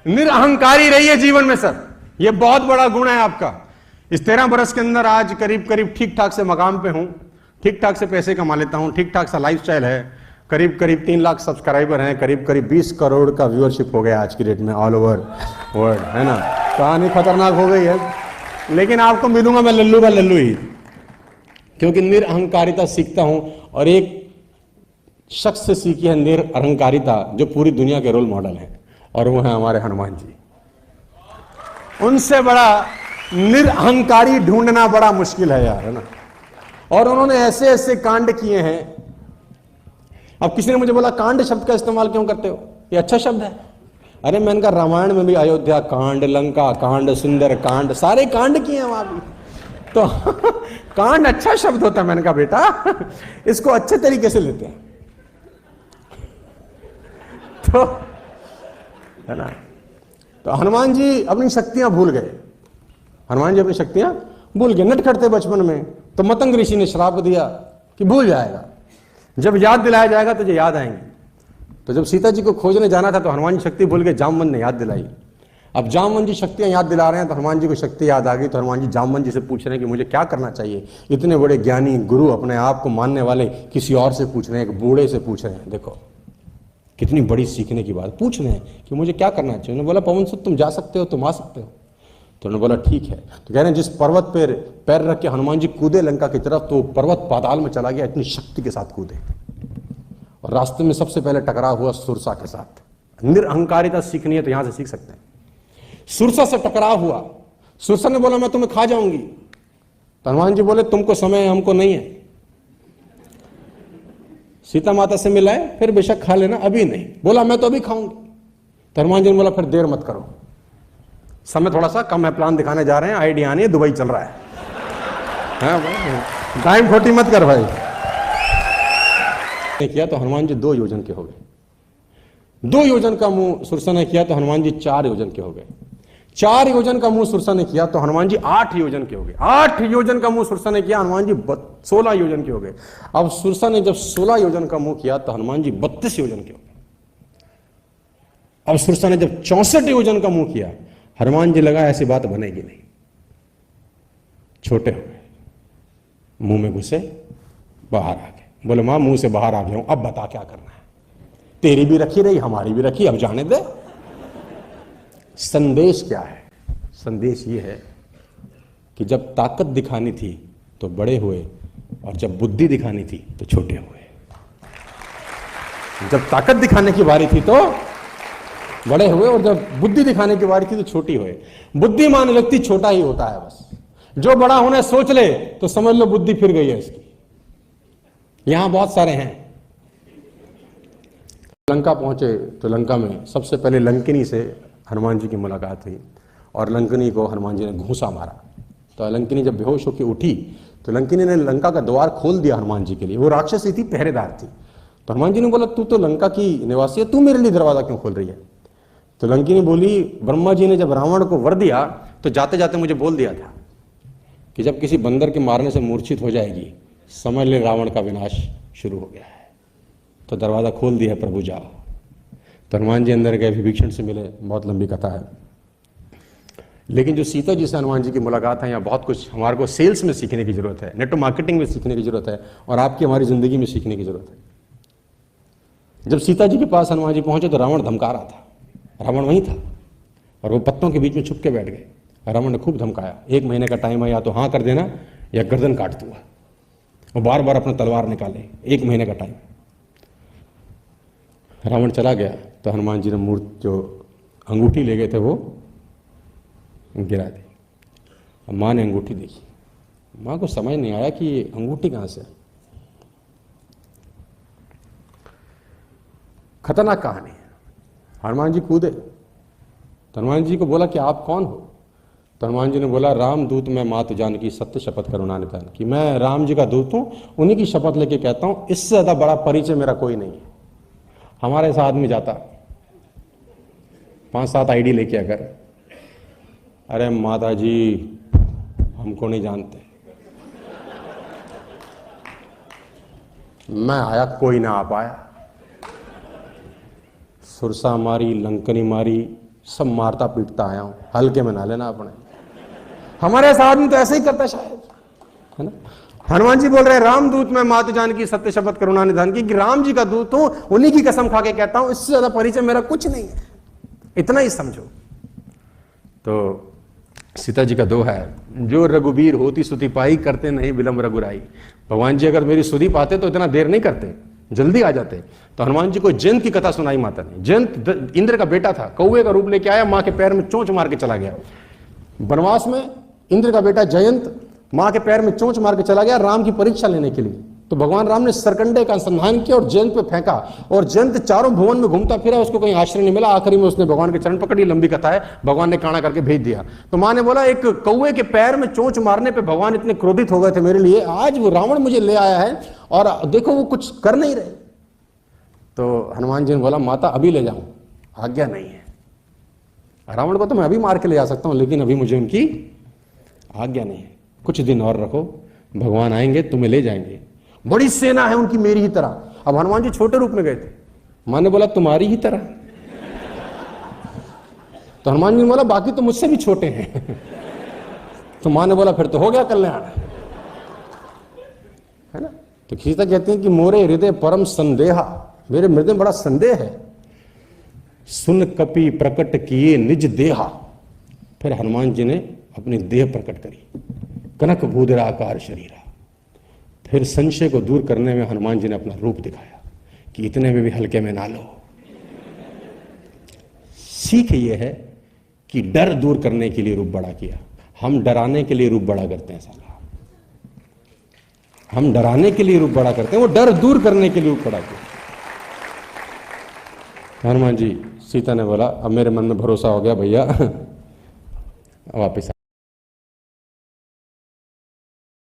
निरअहंकारी रहिए जीवन में सर, यह बहुत बड़ा गुण है आपका। इस 13 बरस के अंदर आज करीब करीब ठीक ठाक से मकाम पे हूं, ठीक ठाक से पैसे कमा लेता हूं, ठीक ठाक सा लाइफस्टाइल है, करीब करीब 3 लाख सब्सक्राइबर हैं, करीब करीब 20 करोड़ का व्यूअरशिप हो गया आज की डेट में ऑल ओवर वर्ल्ड, है ना। कहानी खतरनाक हो गई है, लेकिन आपको मिलूंगा मैं लल्लू का लल्लू ही, क्योंकि निरअहंकारिता सीखता हूं। और एक शख्स से सीखी है निरअहंकारिता जो पूरी दुनिया के रोल मॉडल हैं, और वो है हमारे हनुमान जी। उनसे बड़ा निरअहंकारी ढूंढना बड़ा मुश्किल है यार, है ना। और उन्होंने ऐसे ऐसे कांड किए हैं। अब किसी ने मुझे बोला कांड शब्द का इस्तेमाल क्यों करते हो, ये अच्छा शब्द है। अरे मैंने कहा रामायण में भी अयोध्या कांड, लंका कांड, सुंदर कांड, सारे कांड किए हैं वहां भी, तो कांड अच्छा शब्द होता है। मैंने कहा बेटा इसको अच्छे तरीके से लेते हैं, तो है ना। तो हनुमान जी अपनी शक्तियां भूल गए, हनुमान जी अपनी शक्तियां भूल गए, नटखट थे बचपन में। तो मतंग ऋषि ने श्राप दिया कि भूल जाएगा, जब याद दिलाया जाएगा तुझे याद आएंगे। तो जब सीता जी को खोजने जाना था तो हनुमान जी शक्ति भूल गए, जामवंत ने याद दिलाई। अब जामवंत जी शक्तियां याद दिला रहे हैं, तो हनुमान जी को शक्ति याद आ गई। तो हनुमान जी जामवंत जी से पूछ रहे हैं कि मुझे क्या करना चाहिए। इतने बड़े ज्ञानी गुरु, अपने आप को मानने वाले, किसी और से पूछ रहे हैं, एक बूढ़े से पूछ रहे हैं। देखो कितनी बड़ी सीखने की बात, पूछ रहे हैं कि मुझे क्या करना चाहिए। उन्होंने बोला पवन सुत तुम जा सकते हो, तुम आ सकते हो। तो उन्होंने बोला ठीक है। तो कह रहे हैं जिस पर्वत पर पैर रख के हनुमान जी कूदे लंका की तरफ, तो पर्वत पाताल में चला गया, इतनी शक्ति के साथ कूदे। और रास्ते में सबसे पहले टकराव हुआ सुरसा के साथ। निरअहंकारिता सीखनी है तो यहां से सीख सकते हैं। सुरसा से टकराव हुआ, सुरसा ने बोला मैं तुम्हें खा जाऊंगी। तो हनुमान जी बोले तुमको समय है, हमको नहीं है। सीता माता से मिलाए, फिर बेशक खा लेना, अभी नहीं। बोला मैं तो अभी खाऊंगी। तो हनुमान जी ने बोला फिर देर मत करो, समय थोड़ा सा कम है, प्लान दिखाने जा रहे हैं, आइडिया नहीं है, दुबई चल रहा है, टाइम खोटी मत कर भाई। किया तो हनुमान जी 2 योजन के हो गए। 2 योजन का मुंह सुरसा ने किया तो हनुमान जी 4 योजन के हो गए। 4 योजन का मुंह सुरसा ने किया तो हनुमान जी 8 योजन के हो गए। 8 योजन का मुंह सुरसा ने किया, हनुमान जी 16 योजन के हो गए। अब सुरसा ने जब 16 योजन का मुंह किया तो हनुमान जी 32 योजन के हो गए। अब सुरसा ने जब 64 योजन का मुंह किया, हनुमान जी लगा ऐसी बात बनेगी नहीं, छोटे हो गए, मुंह में घुसे, बाहर आ गए। बोले मां मुंह से बाहर आ गया हूं, अब बता क्या करना है, तेरी भी रखी रही हमारी भी रखी, अब जाने दे। संदेश क्या है? संदेश ये है कि जब ताकत दिखानी थी तो बड़े हुए, और जब बुद्धि दिखानी थी तो छोटे हुए। जब ताकत दिखाने की बारी थी तो बड़े हुए, और जब बुद्धि दिखाने की बारी थी तो छोटी हुए। बुद्धिमान व्यक्ति छोटा ही होता है बस, जो बड़ा होने सोच ले तो समझ लो बुद्धि फिर गई है इसकी। यहां बहुत सारे हैं। लंका पहुंचे तो लंका में सबसे पहले लंकिनी से हनुमान जी की मुलाकात हुई, और लंकिनी को हनुमान जी ने घूंसा मारा। तो लंकिनी जब बेहोश होकर उठी तो लंकिनी ने लंका का द्वार खोल दिया हनुमान जी के लिए। वो राक्षसी थी, पहरेदार थी। तो हनुमान जी ने बोला तू तो लंका की निवासी है, तू मेरे लिए दरवाजा क्यों खोल रही है? तो लंकिनी बोली ब्रह्मा जी ने जब रावण को वर दिया तो जाते जाते मुझे बोल दिया था कि जब किसी बंदर के मारने से मूर्छित हो जाएगी समझ ले रावण का विनाश शुरू हो गया है, तो दरवाजा खोल दिया प्रभु जाओ। तो हनुमान जी अंदर गए, विभीषण से मिले, बहुत लंबी कथा है। लेकिन जो सीता जी से हनुमान जी की मुलाकात है, यहाँ बहुत कुछ हमारे को सेल्स में सीखने की जरूरत है, नेटवर्क मार्केटिंग में सीखने की जरूरत है, और आपकी हमारी जिंदगी में सीखने की जरूरत है। जब सीता जी के पास हनुमान जी पहुंचे तो रावण धमका रहा था, रावण वहीं था, और वो पत्तों के बीच में छुप के बैठ गए। रावण ने खूब धमकाया, 1 महीने का टाइम है, या तो हाँ कर देना या गर्दन काट दूंगा। वो बार बार अपना तलवार निकाले, 1 महीने का टाइम। रावण चला गया तो हनुमान जी ने मूर्ति जो अंगूठी ले गए थे वो गिरा दी। अब माँ ने अंगूठी देखी, माँ को समझ नहीं आया कि ये अंगूठी कहाँ से। खतरनाक कहानी है। हनुमान जी कूदे तो हनुमान जी को बोला कि आप कौन हो? तो हनुमान जी ने बोला राम दूत मैं मात जानकी सत्य शपथ करुणा निधान, कि मैं राम जी का दूत हूं, उन्हीं की शपथ लेके कहता हूं, इससे ज्यादा बड़ा परिचय मेरा कोई नहीं है। हमारे साथ में जाता 5-7 आईडी लेके, अगर अरे माता जी हमको नहीं जानते, मैं आया कोई ना आ पाया, सुरसा मारी, लंकनी मारी, सब मारता पीटता आया हूं, हल्के में ना लेना अपने। हमारे ऐसा आदमी तो ऐसे ही करता शायद, है ना। हनुमान जी बोल रहे हैं रामदूत में मातु जानकी सत्य शपथ करुणा निधान की, कि राम जी का दूत हूं, उन्हीं की कसम खा के कहता हूं, इससे ज्यादा परिचय मेरा कुछ नहीं है, इतना ही समझो। तो सीता जी का दोहा है, जो रघुबीर होती सुति पाई, करते नहीं विलंब रघुराई। भगवान जी अगर मेरी सुधि पाते तो इतना देर नहीं करते, जल्दी आ जाते। तो हनुमान जी को जयंत की कथा सुनाई माता ने। जयंत इंद्र का बेटा था, कौवे का रूप लेके आया, मां के पैर में चोंच मार के चला गया। वनवास में इंद्र का बेटा जयंत मां के पैर में चोंच मार के चला गया राम की परीक्षा लेने के लिए। तो भगवान राम ने सरकंडे का अनुसंधान किया और जयंत पे फेंका, और जयंत चारों भुवन में घूमता फिरा, उसको कहीं आश्रय नहीं मिला। आखिरी में उसने भगवान के चरण पकड़ी, लंबी कथा है, भगवान ने काना करके भेज दिया। तो मां ने बोला, एक कौवे के पैर में चोंच मारने पे भगवान इतने क्रोधित हो गए थे मेरे लिए, आज वो रावण मुझे ले आया है और देखो वो कुछ कर नहीं रहे। तो हनुमान जी ने बोला, माता अभी ले जाऊं, आज्ञा नहीं है। रावण को तो मैं अभी मार के ले जा सकता हूं, लेकिन अभी मुझे उनकी आज्ञा नहीं है, कुछ दिन और रखो, भगवान आएंगे तुम्हें ले जाएंगे। बड़ी सेना है उनकी मेरी ही तरह। अब हनुमान जी छोटे रूप में गए थे, मां ने बोला तुम्हारी ही तरह। तो हनुमान जी ने बोला बाकी तो मुझसे भी छोटे हैं। तो मां ने बोला फिर तो हो गया कल्याण, है ना। तो सीता कहती है कि मोरे हृदय परम संदेहा, मेरे हृदय में बड़ा संदेह है। सुन कपि प्रकट किए निज देहा, फिर हनुमान जी ने अपनी देह प्रकट करी, कनक भूधरा आकार शरीरा। फिर संशय को दूर करने में हनुमान जी ने अपना रूप दिखाया कि इतने में भी हल्के में ना लो। सीख ये है कि डर दूर करने के लिए रूप बड़ा किया। हम डराने के लिए रूप बड़ा करते हैं साला, हम डराने के लिए रूप बड़ा करते हैं, वो डर दूर करने के लिए रूप बड़ा किया। हनुमान जी, सीता ने बोला अब मेरे मन में भरोसा हो गया भैया, वापिस